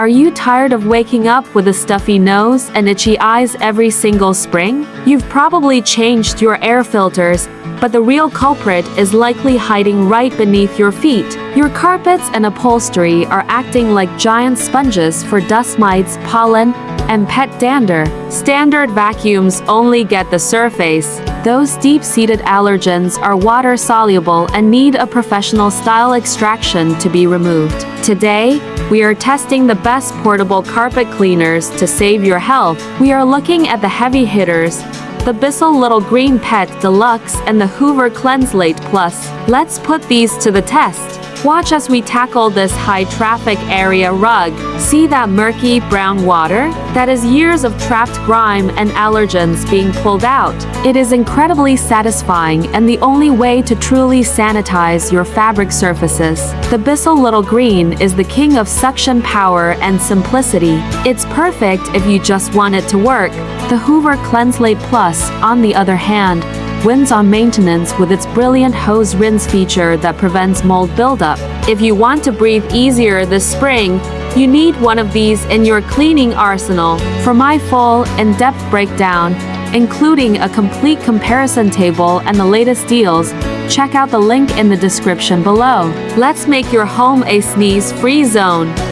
Are you tired of waking up with a stuffy nose and itchy eyes every single spring? You've probably changed your air filters, but the real culprit is likely hiding right beneath your feet. Your carpets and upholstery are acting like giant sponges for dust mites, pollen, and pet dander. Standard vacuums only get the surface. Those deep-seated allergens are water-soluble and need a professional-style extraction to be removed. Today, we are testing the best portable carpet cleaners to save your health. We are looking at the heavy hitters, the Bissell Little Green Pet Deluxe and the Hoover CleanSlate Plus. Let's put these to the test. Watch as we tackle this high-traffic area rug. See that murky brown water? That is years of trapped grime and allergens being pulled out. It is incredibly satisfying and the only way to truly sanitize your fabric surfaces. The Bissell Little Green is the king of suction power and simplicity. It's perfect if you just want it to work. The Hoover CleanSlate Plus, on the other hand, wins on maintenance with its brilliant hose rinse feature that prevents mold buildup. If you want to breathe easier this spring, you need one of these in your cleaning arsenal. For my full, in-depth breakdown, including a complete comparison table and the latest deals, check out the link in the description below. Let's make your home a sneeze-free zone.